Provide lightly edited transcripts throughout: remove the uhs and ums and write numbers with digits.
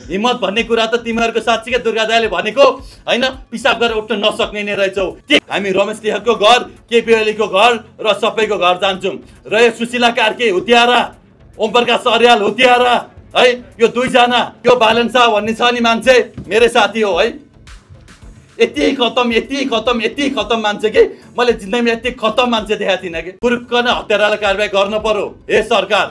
हिम्मत भन्ने कुरा त तिमीहरूको साँच्चीकै दुर्गा दाइले भनेको हैन, पिसाब गरेर उठ्न नसक्ने नै रहेछौ। हामी रमेश लेखकको घर, केपी ओलीको घर र सबैको घर जान्छौँ। र यो सुशीला कार्की हुतियारा, ओम प्रकाश अर्याल हुतियारा है, यो दुईजना, यो बालन शाह भन्ने छ नि मान्छे, मेरै साथी हो है। यति खतम मान्छे कि मैले जिन्दगीमा यति खतम मान्छे देखाएको थिइनँ कि। पुरुषको नै हत्यारालाई कारबाही गर्न पर्यो हे सरकार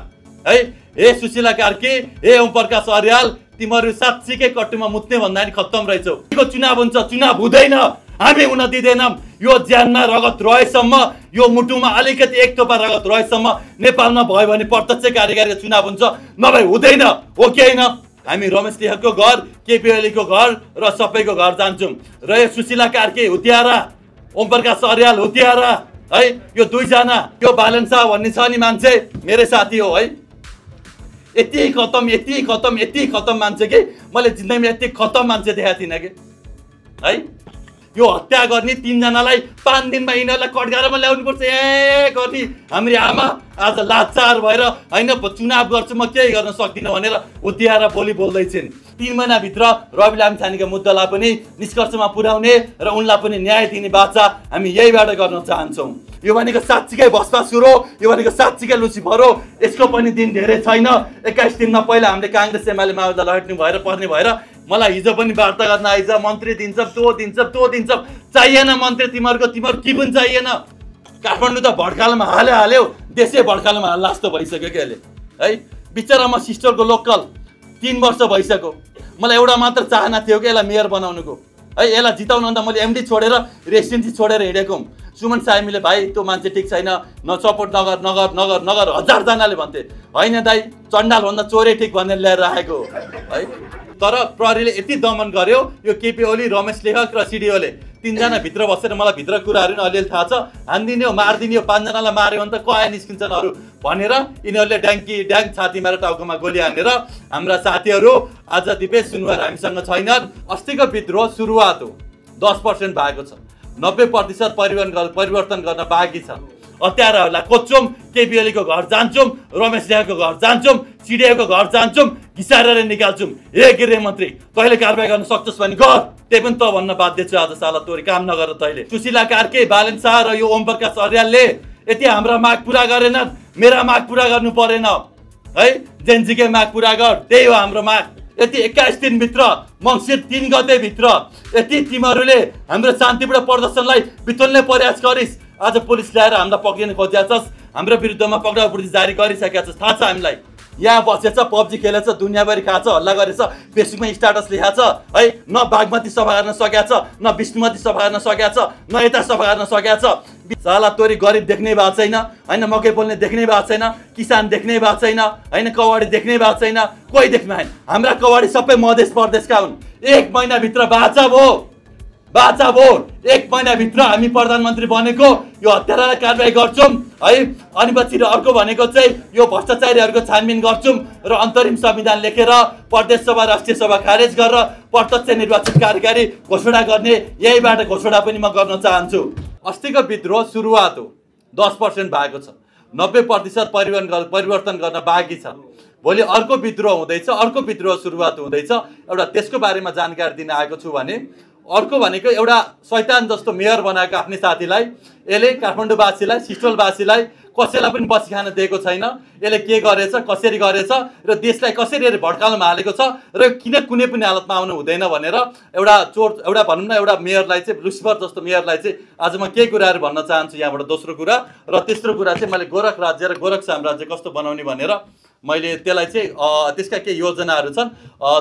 है। हे सुशीला कार्की, हे ओम प्रकाश अर्याल, तिमीहरू साँच्चीकै कट्टुमा मुत्ने भन्दा नि खत्तम रहेछौ। चुनाव हुन्छ, चुनाव हुँदैन, हामी हुन दिँदैनौँ। यो ज्यानमा रगत रहेसम्म, यो मुटुमा अलिकति एक थोपा रगत रहेसम्म नेपालमा भयो भने प्रत्यक्ष कार्यकारी चुनाव हुन्छ, नभए हुँदैन। हो कि होइन? हामी रमेश लेखकको घर, केपी ओलीको घर र सबैको घर जान्छौँ। र यो सुशीला कार्की हुतियारा, ओम प्रकाश अर्याल हुतियारा है, यो दुईजना, यो बालन शाह भन्ने छ नि मान्छे, मेरै साथी हो है। यति खतम मान्छे कि मैले जिन्दगीमा यति खतम मान्छे देखाएको थिइनँ कि है। यो हत्या गर्ने 3 जनालाई 5 दिनमा यिनीहरूलाई कटघरामा ल्याउनुपर्छ ए गर्ने हाम्रो आमा आज लाचार भएर हैन चुनाव गर्छु म केही गर्न सक्दिनँ भनेर उतियाएर बोल्दैछिन्। 3 महिनाभित्र रवि लामिछानेको मुद्दालाई पनि निष्कर्षमा पुर्याउने र उनलाई पनि न्याय दिने बाचा हामी यहीबाट गर्न चाहन्छौँ। यो भनेको साँच्चीकै भष्मासुर हो, यो भनेको साँच्चीकै लुसिफर हो। यसको पनि दिन धेरै छैन। 21 दिनमा पहिला हामीले काङ्ग्रेस एमाले माओवादीलाई हट्नु भएर पर्ने भएर मलाई हिजो पनि वार्ता गर्न आइज, मन्त्री दिन्छ त्यो दिन्छ चाहिएन मन्त्री, तिमीहरू के पनि चाहिएन। काठमाडौँ त भड्कालोमा हाल्यो, देशै भड्कालोमा हाल्ला जस्तो भइसक्यो कि अहिले है। बिचरा म सिस्टरको लोकल 3 वर्ष भइसक्यो। मलाई एउटा मात्र चाहना थियो कि यसलाई मेयर बनाउनुको है। यसलाई जिताउनु भन्दा मैले एमडी छोडेर रेसिडेन्सी छोडेर हिँडेको हुँ। सुमन सामीले भाइ त्यो मान्छे ठिक छैन, सपोर्ट नगर 1000 जनाले भन्थे। होइन दाइ, चण्डालभन्दा चोरै ठिक भनेर ल्याएर राखेको है। तर प्रहरीले यति दमन गर्यो, यो केपी ओली, रमेश लेखक र सिडिओले 3 जना भित्र बसेर मलाई भित्र कुराहरू नि अलिअलि थाहा छ, हान्दिने हो मारिदिने हो, 5 जनालाई मार्यो भने त कहाँ निस्किन्छन् अरू भनेर यिनीहरूले ड्याङ छातीमा र टाउकोमा गोली हानेर हाम्रा साथीहरू आज दिपेश सुनवार हामीसँग छैनन्। अस्तिको विद्रोह सुरुवात हो, 10% भएको छ, 90% परिवर्तन गर्न बाँकी छ। हत्याराहरूलाई खोज्छौँ, केपी ओलीको घर जान्छौँ, रमेश लेखकको घर जान्छौँ, सिडिओको घर जान्छौँ, घिसारेर निकाल्छौँ। हे गृहमन्त्री, तैँले कारबाही गर्न सक्छस् भने गर, त्यही पनि त भन्न बाध्य छु आज। साला तोरी काम नगर तैँले। सुशीला कार्की, बालन शाह र यो ओम प्रकाश अर्यालले यति हाम्रा माग पुरा गरेनन्, मेरा माग पुरा गर्नु परेन है। जेनजीकै माग पुरा गर, त्यही हो हाम्रो माग। यति 21 दिनभित्र, मङ्सिर 3 गतेभित्र यति तिमीहरूले हाम्रो शान्तिपूर्ण प्रदर्शनलाई बिथोल्ने प्रयास गरिस्। आज पुलिस ल्याएर हामीलाई पक्रिन खोजेका छस्, हाम्रो विरुद्धमा पक्राउ जारी गरिसकेका छस्, थाहा छ हामीलाई। यहाँ बसेछ, पब्जी खेलेछ, दुनियाँभरि खाछ, हल्ला गरेछ, फेसबुकमा स्ट्याटस लेखाएको छ है। न बागमती सफा गर्न सकेको छ, न विष्णुमती सफा गर्न सकेको छ, न यता सफा गर्न सकेको छ। साला तोरी गरिब देख्ने भएको छैन हैन, मकै पोल्ने देख्ने भएको छैन, किसान देख्ने भएको छैन हैन, कवाडी देख्ने भएको छैन, कोही देख्नु भएन। हाम्रा कवाडी सबै मधेस प्रदेशका हुन्। 1 महिनाभित्र बाचा भो 1 महिनाभित्र हामी प्रधानमन्त्री बनेको यो हत्यारालाई कारबाही गर्छौँ है। अनि पछि अर्को भनेको चाहिँ यो भ्रष्टाचारीहरूको छानबिन गर्छौँ र अन्तरिम संविधान लेखेर प्रदेश सभा राष्ट्रिय सभा खारेज गरेर प्रत्यक्ष निर्वाचित कार्यकारी घोषणा गर्ने, यहीबाट घोषणा पनि म गर्न चाहन्छु। अस्तिको विद्रोह सुरुवात हो, 10% भएको छ, 90% परिवर्तन गर्न बाँकी छ। भोलि अर्को विद्रोह हुँदैछ, अर्को विद्रोह सुरुवात हुँदैछ। एउटा त्यसको बारेमा जानकारी दिन आएको छु भने अर्को भनेको एउटा शैतान जस्तो मेयर बनाएको आफ्नै साथीलाई यसले काठमाडौँवासीलाई, सिस्टोलवासीलाई कसैलाई पनि बसी खान दिएको छैन। यसले के गरेछ, कसरी गरेछ र देशलाई कसरी भड्कालोमा हालेको छ र किन कुनै पनि हालतमा आउनु हुँदैन भनेर एउटा भनौँ न एउटा मेयरलाई चाहिँ, लुसिफर जस्तो मेयरलाई चाहिँ आज म केही कुराहरू भन्न चाहन्छु यहाँबाट। दोस्रो कुरा र तेस्रो कुरा चाहिँ मैले गोरख राज्य र गोरख साम्राज्य कस्तो बनाउने भनेर मैले त्यसलाई चाहिँ त्यसका केही योजनाहरू छन्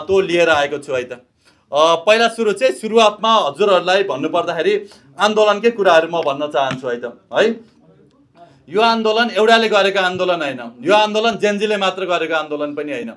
त्यो लिएर आएको छु है त। पहिला सुरुवातमा हजुरहरूलाई भन्नुपर्दाखेरि आन्दोलनकै कुराहरू म भन्न चाहन्छु है त है। यो आन्दोलन एउटाले गरेको आन्दोलन होइन, यो आन्दोलन जेनजीले मात्र गरेको आन्दोलन पनि होइन।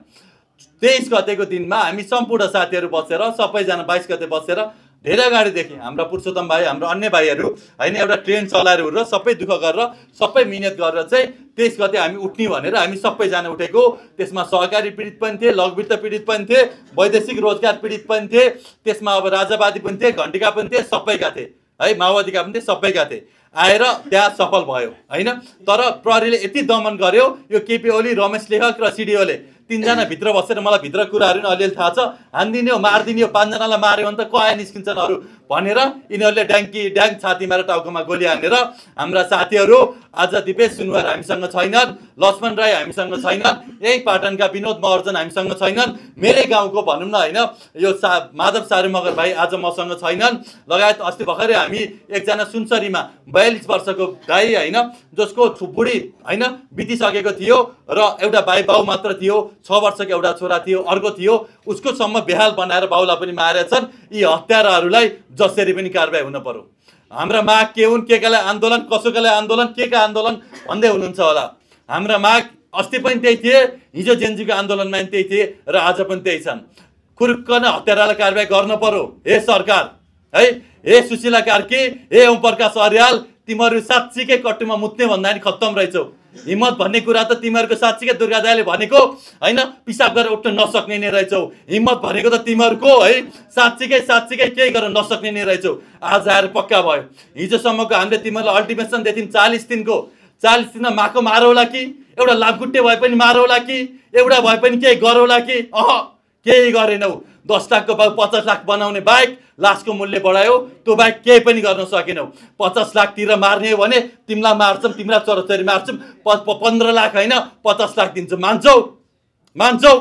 23 गतेको दिनमा हामी सम्पूर्ण साथीहरू बसेर, सबैजना 22 गते बसेर धेरै अगाडिदेखि हाम्रा पुरुषोत्तम भाइ, हाम्रो अन्य भाइहरू होइन, एउटा ट्रेन चलाएर उठेर सबै दुःख गरेर सबै मिहिनेत गरेर चाहिँ 23 गते हामी उठ्ने भनेर हामी सबैजना उठेको। त्यसमा सहकारी पीडित पनि थिए, लघुवित्त पीडित पनि थिए, वैदेशिक रोजगार पीडित पनि थिए, त्यसमा अब राजावादी पनि थिए, घन्टिका पनि थिए, सबैका थिए है, माओवादीका पनि थिए, सबैका थिए। आएर त्यहाँ सफल भयो होइन। तर प्रहरीले यति दमन गर्यो, यो केपी ओली, रमेश लेखक र सिडिओले तीनजना भित्र बसेर मलाई भित्र कुराहरू नि अलिअलि थाहा छ, हानिदिने हो मारिदिने हो, 5 जनालाई मार्यो भने त कहाँ निस्किन्छन् अरू भनेर यिनीहरूले ड्याङ छातीमा र टाउकोमा गोली हानेर हाम्रा साथीहरू आज दिपेश सुनवार हामीसँग छैनन्, लक्ष्मण राई हामीसँग छैनन्, यही पाटनका विनोद महर्जन हामीसँग छैनन्, मेरै गाउँको भनौँ न होइन यो माधव सारू मगर भाइ आज मसँग छैनन्, लगायत अस्ति भर्खरै हामी एकजना सुनसरीमा 42 वर्षको दाइ होइन जसको बुढी होइन बितिसकेको थियो र एउटा भाइ बाउ मात्र थियो, 6 वर्षको एउटा छोरा थियो, अर्को थियो, उसको सम्म बेहाल बनाएर बाउलाई पनि मारेछन्। यी हत्याराहरूलाई जसरी पनि कारबाही हुन पर्यो। हाम्रा माग के हुन्, के काले आन्दोलन, कसोका लागि आन्दोलन, के का आन्दोलन भन्दै हुनुहुन्छ होला। हाम्रा माग अस्ति पनि त्यही थिए, हिजो जेनजीको आन्दोलनमा पनि त्यही थिए र आज पनि त्यही छन्। खुर्क न हत्यारालाई कारबाही गर्न पर्यो। हे सरकार है, हे सुशीला कार्की, हे ओमप्रकाश अर्याल, तिमीहरू साँच्चीकै कट्टुमा मुत्ने भन्दा नि खत्तम रहेछौ। हिम्मत भन्ने कुरा त तिमीहरूको साँच्चीकै दुर्गा दाइले भनेको होइन पिसाब गरेर उठ्न नसक्ने नै रहेछौ। हिम्मत भनेको त तिमीहरूको है साँच्चीकै केही गर्न नसक्ने नै रहेछौ। आज आएर पक्का भयो। हिजोसम्मको हामीले तिमीहरूलाई अल्टिमेटम दिएको थियौँ 40 दिनको, 40 दिनमा माको मारौला कि, एउटा लामखुट्टे भए पनि मारौला कि, एउटा भए पनि केही गरौला कि, केही गरेनौ। 10 लाखको भाउ 50 लाख बनाउने बाहेक लासको मूल्य बढायो, त्यो बाहेक केही पनि गर्न सकेनौ। 50 लाखतिर मार्ने हो भने तिमीलाई मार्छौँ, तिमीलाई छोराछोरी मार्छौँ, 15 लाख होइन 50 लाख दिन्छौँ। मान्छौ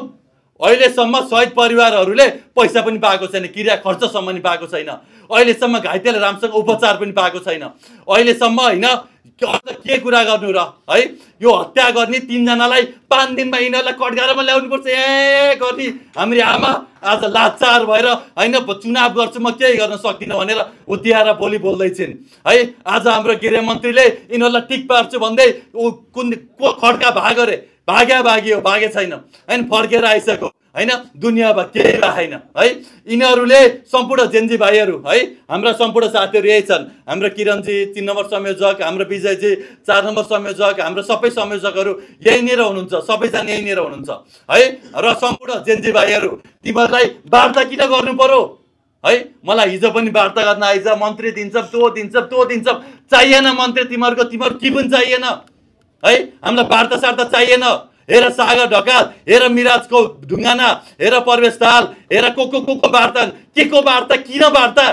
अहिलेसम्म शहीद परिवारहरूले पैसा पनि पाएको छैन, क्रिया खर्चसम्म पनि पाएको छैन, अहिलेसम्म घाइतेले राम्रोसँग उपचार पनि पाएको छैन, अहिलेसम्म होइन के कुरा गर्नु र है। यो हत्या गर्ने 3 जनालाई 5 दिनमा यिनीहरूलाई कटघरामा ल्याउनुपर्छ गर्ने हाम्रो आमा आज लाचार भएर होइन चुनाव गर्छु म केही गर्न सक्दिनँ भनेर उतियाएर भोलि बोल्दैछन् है। आज हाम्रो गृहमन्त्रीले यिनीहरूलाई टिक पार्छु भन्दै कुन खड्का भागे छैन होइन, फर्केर आइसक्यो होइन, दुनियाँमा केही राखेन है। यिनीहरूले सम्पूर्ण जेन्जी भाइहरू है, हाम्रा सम्पूर्ण साथीहरू यही छन्। हाम्रो किरणजी 3 नम्बर संयोजक, हाम्रो विजयजी 4 नम्बर संयोजक, हाम्रो सबै संयोजकहरू यहीँनिर हुनुहुन्छ, सबैजना यहीँनिर हुनुहुन्छ है। र सम्पूर्ण जेन्जी भाइहरू तिमीहरूलाई वार्ता किन गर्नु पर्यो है। मलाई हिजो पनि वार्ता गर्न आइज, मन्त्री दिन्छौँ त्यो दिन्छौँ, चाहिएन मन्त्री, तिमीहरू के पनि चाहिएन है। हामीलाई वार्ता सार्ता चाहिएन। हेर सागर ढकाल, हेर मिराजको ढुङ्गाना, हेर प्रवेश दाल, हेर को वार्ता, के को वार्ता, किन वार्ता,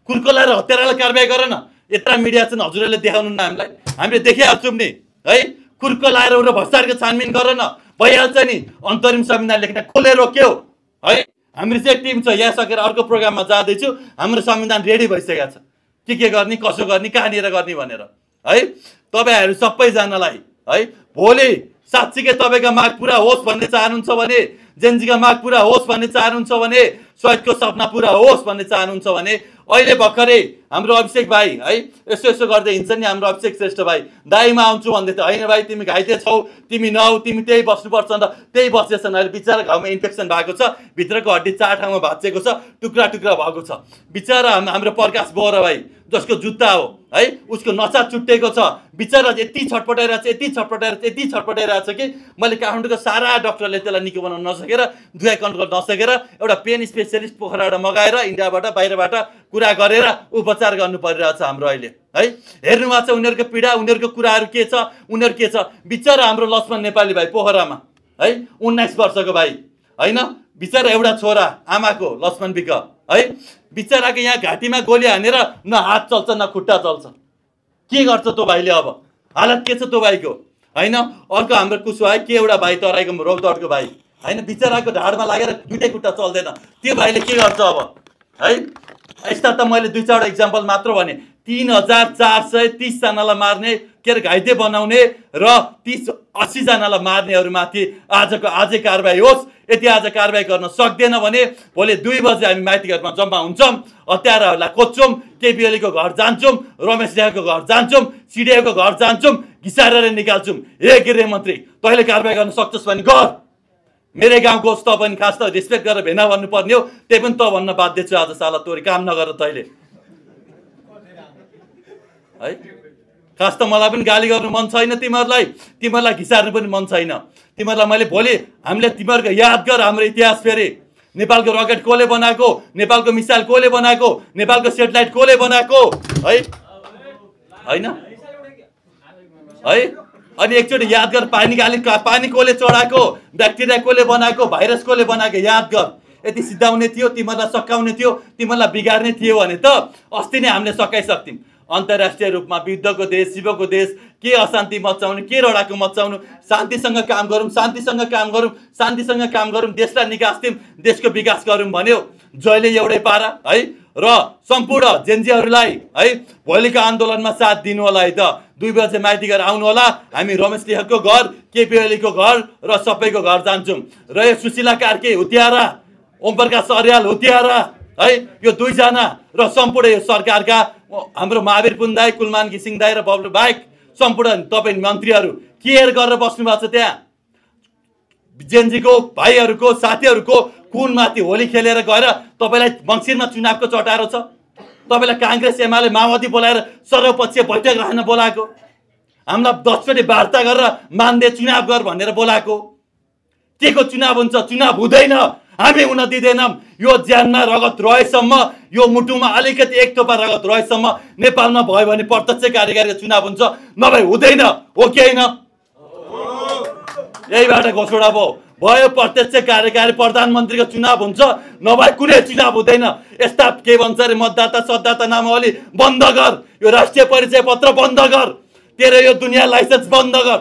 कुर्को लाएर हत्यारालाई कारबाही गर न। यत्रा मिडिया चाहिँ हजुरहरूले देखाउनु न हामीलाई, हामीले देखिहाल्छौँ नि है। कुर्को लाएर उनीहरू भ्रष्टाचारको छानबिन गर न, भइहाल्छ नि। अन्तरिम संविधान लेख्न कसले रोक्यो है। हाम्रो चाहिँ टिम छ, यहाँ सकेर अर्को प्रोग्राममा जाँदैछु, हाम्रो संविधान रेडी भइसकेको छ, के गर्ने, कसो गर्ने, कहाँनिर गर्ने भनेर है। तपाईँहरू सबैजनालाई है भोलि साँच्चीकै तपाईँका माग पुरा होस् भन्ने चाहनुहुन्छ भने, जेन्जीका माग पुरा होस् भन्ने चाहनुहुन्छ भने, शहीदको सपना पुरा होस् भन्ने चाहनुहुन्छ भने अहिले भर्खरै हाम्रो अभिषेक भाइ है यसो गर्दै हिँड्छ नि हाम्रो अभिषेक श्रेष्ठ भाइ, दाइमा आउँछु भन्दै थियो। होइन भाइ तिमी घाइते छौ, तिमी नआऊ, तिमी त्यही बस्नुपर्छ नि त, त्यही बसेछन्। अहिले बिचरा घाउमा इन्फेक्सन भएको छ, भित्रको हड्डी 4 ठाउँमा भाँचिएको छ, टुक्रा भएको छ। बिचरा हाम्रो प्रकाश बोहरा भाइ जसको जुत्ता हो है, उसको नसा चुट्टेको छ, बिचरा यति छटपटाइरहेको छ कि मैले काठमाडौँको सारा डक्टरले त्यसलाई निको बनाउन नसकेर, दुखाइ कन्ट्रोल नसकेर एउटा पेन स्पेसियलिस्ट पोखराबाट मगाएर इन्डियाबाट बाहिरबाट कुरा गरेर उपचार गर्नु परिरहेछ हाम्रो अहिले है। हेर्नु भएको छ उनीहरूको पीडा, उनीहरूको कुराहरू के छ, उनीहरू के छ। बिचरा हाम्रो लक्ष्मण नेपाली भाइ पोखरामा है 19 वर्षको भाइ होइन, बिचरा एउटा छोरा आमाको लक्ष्मण विक है, बिचराको यहाँ घाँटीमा गोली हानेर न हात चल्छ न खुट्टा चल्छ। के गर्छ त्यो भाइले, अब हालत के छ त्यो भाइको होइन। अर्को हाम्रो कुशवाहा के एउटा भाइ तराईको रौतहटको भाइ होइन, बिचराको ढाडमा लागेर दुइटै खुट्टा चल्दैन, त्यो भाइले के गर्छ अब है। यस्ता त मैले 2-4 इक्जाम्पल मात्र भने। 3430 जनालाई मार्ने के अरे घाइते बनाउने र 30-80 जनालाई मार्नेहरूमाथि आजै कारबाही होस्। यदि आज कारबाही गर्न सक्दैन भने भोलि 2 बजे हामी माइतीघरमा जम्मा हुन्छौँ, हत्याराहरूलाई खोज्छौँ, केपी ओलीको घर जान्छौँ, रमेश लेखाको घर जान्छौँ, सिडिएको घर जान्छौँ, घिसारेर निकाल्छौँ। हे गृहमन्त्री तैँले कारबाही गर्न सक्छस् भने गर, मेरै गाउँको होस्, त पनि खास त रेस्पेक्ट गरेर भेना भन्नुपर्ने हो, त्यही पनि त भन्न बाध्य छु आज। साला तोरी काम नगर तैँले है। खास त मलाई पनि गाली गर्नु मन छैन तिमीहरूलाई घिसार्नु पनि मन छैन। तिमीहरूलाई मैले भोलि हामीले तिमीहरूको याद गर हाम्रो इतिहास फेरि, नेपालको रकेट कसले बनाएको, नेपालको मिसाइल कसले बनाएको, नेपालको सेटेलाइट कसले बनाएको है होइन है। अनि एकचोटि याद गर, पानी कसले चढाएको, ब्याक्टेरिया कसले बनाएको, भाइरस कसले बनाएको याद गर। यदि सिद्धाउने थियो, तिमीहरूलाई सकाउने थियो, तिमीहरूलाई बिगार्ने थियो भने त अस्ति नै हामीले सकाइसक्थ्यौँ। अन्तर्राष्ट्रिय रूपमा युद्धको देश, शिवको देश, के अशान्ति मचाउनु, के रडाको मचाउनु, शान्तिसँग काम गरौँ, शान्तिसँग काम गरौँ, शान्तिसँग काम गरौँ, देशलाई निकास दिउँ, देशको विकास गरौँ भन्यो। जहिले एउटै पारा है। र सम्पूर्ण जेन्जीहरूलाई है भोलिको आन्दोलनमा साथ दिनु होला है त। 2 बजे माइती गरेर आउनु होला। हामी रमेश लेखकको घर, केपी ओलीको घर र सबैको घर जान्छौँ। र यो सुशीला कार्की हुत्यारा, ओम प्रकाश अर्याल हुत्यारा है, यो दुईजना र सम्पूर्ण यो सरकारका हाम्रो महावीर पुन दाई, कुलमान घिसिङ दाई र बब्लु बाहेक सम्पूर्ण तपाईँ मन्त्रीहरू केयर गरेर बस्नु भएको छ त्यहाँ। जेन्जीको भाइहरूको, साथीहरूको कुनमाथि होली खेलेर गएर तपाईँलाई मङ्सिरमा चुनावको चटारो छ। तपाईँलाई काङ्ग्रेस, एमाले, माओवादी बोलाएर सर्वपक्षीय बैठक राख्न बोलाएको, हामीलाई 10 चोटि वार्ता गरेर मान्दे चुनाव गर भनेर बोलाएको। के को चुनाव हुन्छ? चुनाव हुँदैन, हामी हुन दिँदैनौँ। यो ज्यानमा रगत रहेसम्म, यो मुटुमा अलिकति एक थोपा रगत रहेसम्म नेपालमा भयो भने प्रत्यक्ष कार्यकारीको चुनाव हुन्छ, नभए हुँदैन। हो कि होइन? यहीबाट घोषणा भयो प्रत्यक्ष कार्यकारी प्रधानमन्त्रीको चुनाव हुन्छ, नभए कुनै चुनाव हुँदैन। यस्ता के भन्छ अरे मतदाता सददाता नामावली बन्द गर, यो राष्ट्रिय परिचय पत्र बन्द गर, तेरो यो दुनियाँ लाइसेन्स बन्द गर।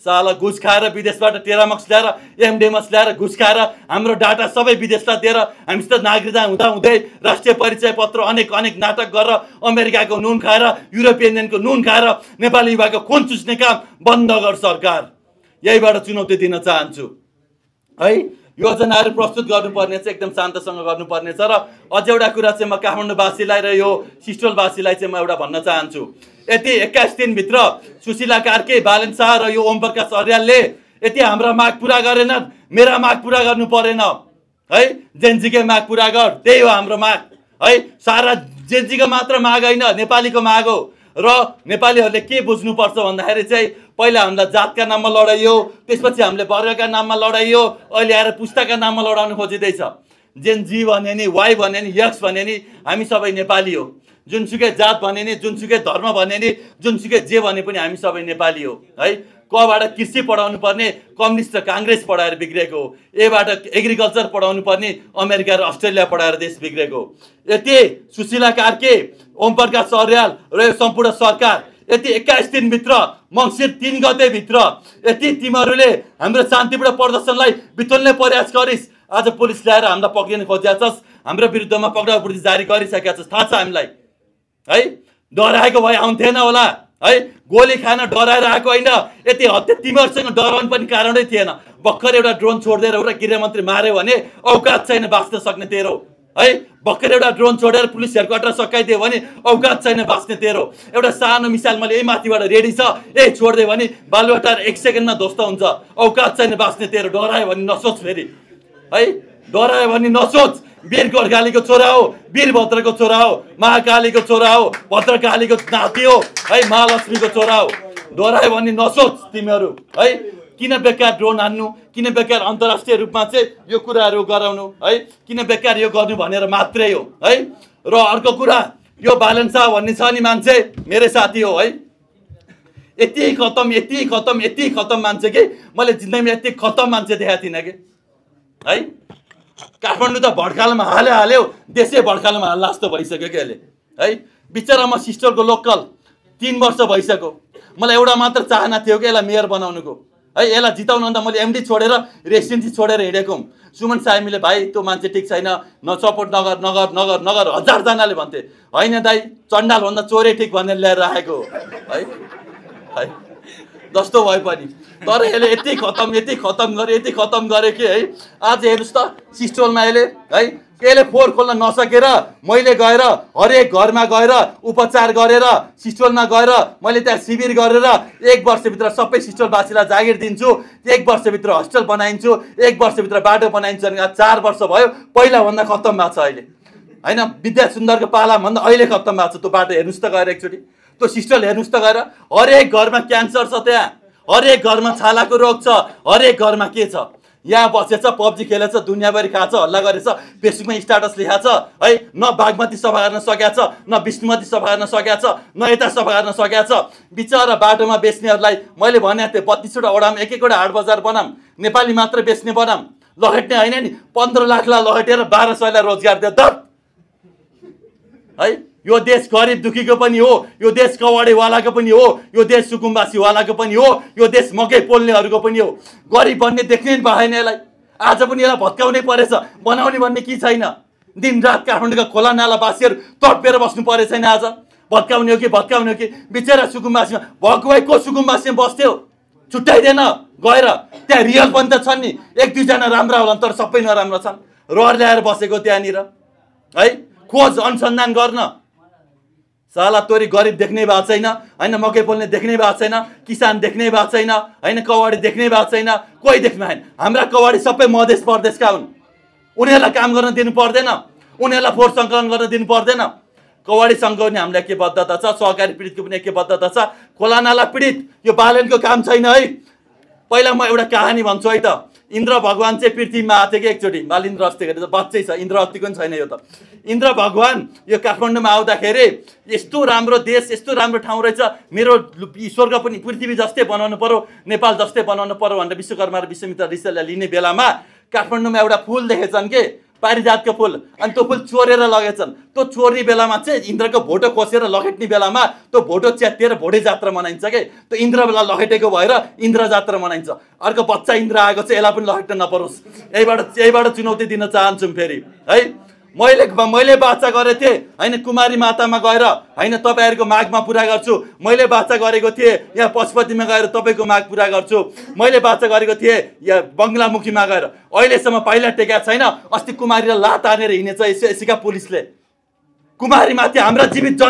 साला घुस खाएर विदेशबाट टेरामक्स ल्याएर, एमडेमस ल्याएर घुस खाएर हाम्रो डाटा सबै विदेशलाई दिएर हामीसित नागरिकता हुँदै राष्ट्रिय परिचय पत्र अनेक नाटक गरेर अमेरिकाको नुन खाएर, युरोपियन युनियनको नुन खाएर नेपाली युवाको खुन चुस्ने काम बन्द गर सरकार। यहीबाट चुनौती दिन चाहन्छु है। योजनाहरू प्रस्तुत गर्नुपर्ने चाहिँ एकदम शान्तसँग गर्नुपर्ने छ। र अझ एउटा कुरा चाहिँ म काठमाडौँवासीलाई र यो सिस्टोलवासीलाई चाहिँ म एउटा भन्न चाहन्छु। यति 21 दिनभित्र सुशीला कार्की, बालन शाह र यो ओम प्रकाश अर्यालले यति हाम्रा माग पुरा गरेनन्, मेरा माग पुरा गर्नु परेन है। जेन्जीकै माग पुरा गर, त्यही हो हाम्रो माग है। सारा जेन्जीको मात्र माग होइन, नेपालीको माग हो। र नेपालीहरूले के बुझ्नुपर्छ भन्दाखेरि चाहिँ पहिला हामीलाई जातका नाममा लडाइयो, त्यसपछि हामीले वर्गका नाममा लडाइयो, अहिले आएर पुस्ताका नाममा लडाउनु खोजिँदैछ। जेन्जी भने नि, वाइ भने नि, यक्स भने नि हामी सबै नेपाली हो। जुनसुकै जात भने नि, जुनसुकै धर्म भने नि, जुनसुकै जे भने पनि हामी सबै नेपाली हो है। कबाट कृषि पढाउनु पर्ने कम्युनिस्ट र काङ्ग्रेस पढाएर बिग्रेको हो। एबाट एग्रिकल्चर पढाउनु पर्ने अमेरिका र अस्ट्रेलिया पढाएर देश बिग्रेको हो। यति सुशीला कार्की, ओम प्रकाश अर्याल र यो सम्पूर्ण सरकार यति 21 दिनभित्र, मङ्सिर 3 गतेभित्र यति तिमीहरूले हाम्रो शान्तिपूर्ण प्रदर्शनलाई बिथोल्ने प्रयास गरिस्। आज पुलिस ल्याएर हामीलाई पक्रिन खोजेका छस्, हाम्रो विरुद्धमा पक्राउ वृद्धि जारी गरिसकेका छस्, थाहा छ हामीलाई है। डराएको भए आउँथेन होला है। गोली खान डराएर आएको होइन। यति हत्या तिमीहरूसँग डराउनु पनि कारणै थिएन। भर्खर एउटा ड्रोन छोडिदिएर एउटा गृहमन्त्री मार्यो भने औकात छैन बाँच्न सक्ने तेरो है। भर्खर एउटा ड्रोन छोडेर पुलिस हेडक्वार्टर सकाइदियो भने औकात छैन बाँच्ने तेरो। एउटा सानो मिसाल मैले यही माथिबाट रेडी छ, छोडिदियो भने बालुवाटार 1 सेकेन्डमा ध्वस्त हुन्छ। औकात छैन बाँच्ने तेरो। डरायो भने नसोच फेरि है। डरायो भने नसोच। वीर गोर्खालीको छोरा हो, वीरभद्रको छोरा हो, महाकालीको छोरा हो, भद्रकालीको नाति हो है, महालक्ष्मीको छोरा हो। डरायो भने नसोच तिमीहरू है। किन बेकार ड्रोन हान्नु, किन बेकार अन्तर्राष्ट्रिय रूपमा चाहिँ यो कुराहरू गराउनु है, किन बेकार यो गर्नु भनेर मात्रै हो है। र अर्को कुरा, यो बालन शाह भन्ने छ नि मान्छे, मेरै साथी हो है। यति खतम, यति खतम, यति खतम मान्छे कि मैले जिन्दगीमा यति खतम मान्छे देखाएको थिइनँ कि है। काठमाडौँ त भड्कालोमा हाल्यो, देशै भड्कालोमा हाल्ला जस्तो भइसक्यो कि अहिले है। बिचरा म सिस्टरको लोकल 3 वर्ष भइसक्यो। मलाई एउटा मात्र चाहना थियो कि यसलाई मेयर बनाउनुको है। यसलाई जिताउनु भन्दा मैले एमडी छोडेर रेसिडेन्सी छोडेर हिँडेको। सुमन साइमीले भाइ त्यो मान्छे ठिक छैन, सपोर्ट नगर नगर नगर नगर 1000 जनाले भन्थे। होइन दाइ, चण्डालभन्दा चोरै ठिक भनेर ल्याएर राखेको है है जस्तो भए पनि। तर यसले यति खतम गरे कि है। आज हेर्नुहोस् त सिस्टोलमा यसले फोहोर खोल्न नसकेर मैले गएर हरेक घरमा गएर उपचार गरेर, सिस्टोलमा गएर मैले त्यहाँ शिविर गरेर 1 वर्षभित्र सबै सिस्टोलवासीलाई जागिर दिन्छु, 1 वर्षभित्र हस्टेल बनाइन्छु, 1 वर्षभित्र बाटो बनाइन्छु। 4 वर्ष भयो, पहिलाभन्दा खत्तम भएको छ अहिले होइन। विद्या सुन्दरको पालाभन्दा अहिले खत्तम भएको छ। त्यो बाटो हेर्नुहोस् त गएर एकचोटि, त्यो सिस्टोल हेर्नुहोस् त गएर। हरेक घरमा क्यान्सर छ त्यहाँ, हरेक घरमा छालाको रोग छ, हरेक घरमा के छ। यहाँ बसेछ, पब्जी खेलेछ, दुनियाँभरि खाछ, हल्ला गरेछ, फेसबुकमा स्ट्याटस लेखाछ है। न बागमती सफा गर्न सकेको छ, न विष्णुमती सफा गर्न सकेको छ, न यता सफा गर्न सकेको छ। बिचरा बाटोमा बेच्नेहरूलाई मैले भने थिएँ 32वटा वडामा एक एकवटा हाट बजार बनाऊँ, नेपाली मात्र बेच्ने बनाऊँ, लखेट्ने होइन नि। 15 लाखलाई लखेटेर 1200लाई रोजगार दियो दत है। यो देश गरिब दुखीको पनि हो, यो देश कवाडीवालाको पनि हो, यो देश सुकुम्बासीवालाको पनि हो, यो देश मकै पोल्नेहरूको पनि हो। गरिब भन्ने देख्नै पाएन यसलाई। आज पनि यसलाई भत्काउनै परेछ, बनाउने भन्ने के छैन। दिनरात काठमाडौँका खोला नालावासीहरू तडपेर बस्नु परेछ छैन। आज भत्काउने हो कि भत्काउने हो कि। बिचरा सुकुम्बासीमा भकुवाई को सुकुम्बासीमा बस्थ्यो, छुट्याइदिएन गएर। त्यहाँ रियल पनि त छन् नि, 1-2 जना राम्रा होला तर सबै नराम्रो छन्। रहर ल्याएर बसेको त्यहाँनिर है। खोज अनुसन्धान गर्न साला तोरी गरिब देख्नै भएको छैन हैन, मकै पोल्ने देख्नै भएको छैन, किसान देख्नै भएको छैन हैन, कवाडी देख्नै भएको छैन, कोही देख्नु भएन। हाम्रा कवाडी सबै मधेस प्रदेशका हुन्। उनीहरूलाई काम गर्न दिनु पर्दैन, उनीहरूलाई फोहोर सङ्कलन गर्न दिनु पर्दैन। कवाडी सङ्घको पनि हामीलाई ऐक्यबद्धता छ, सहकारी पीडितको पनि ऐक्यबद्धता छ। खोला नाला पीडित यो बालनको काम छैन है। पहिला म एउटा कहानी भन्छु है त। इन्द्र भगवान चाहिँ पृथ्वीमा आएको थियो कि एकचोटि, मालिन्द्र अस्ति गरेर बच्चै छ, इन्द्र अस्तिको पनि छैन यो त। इन्द्र भगवान यो काठमाडौँमा आउँदाखेरि यस्तो राम्रो देश, यस्तो राम्रो ठाउँ रहेछ, मेरो ईश्वरको पनि पृथ्वी जस्तै बनाउनु पर्यो, नेपाल जस्तै बनाउनु पर्यो भनेर विश्वकर्मा र विश्वामित्र ऋषिलाई लिने बेलामा काठमाडौँमा एउटा फुल देखेछन् के, पारिजातको फुल। अनि त्यो फुल चोरेर लगेछन्। त्यो चोर्ने बेलामा चाहिँ इन्द्रको भोटो खोसेर लखेट्ने बेलामा त्यो भोटो च्यातिएर भोटे जात्रा मनाइन्छ के। त्यो इन्द्रलाई लखेटेको भएर इन्द्र जात्रा मनाइन्छ। अर्को बच्चा इन्द्र आएको चाहिँ यसलाई पनि लखेट्न नपरोस्। यहीबाट चुनौती दिन चाहन्छौँ फेरि है। मैले बाचा गरेको थिएँ हैन, कुमारी मातामा गएर हैन तपाईँहरूको मागमा पुरा गर्छु। मैले बाचा गरेको थिएँ यहाँ पशुपतिमा गएर तपाईँको माग पुरा गर्छु। मैले बाचा गरेको थिएँ यहाँ बङ्गलामुखीमा गएर, अहिलेसम्म पाइला टेकेको छैन। अस्ति कुमारीलाई लात हानेर हिँडेछ एसिका पुलिसले। कुमारीमाथि हाम्रा जीवित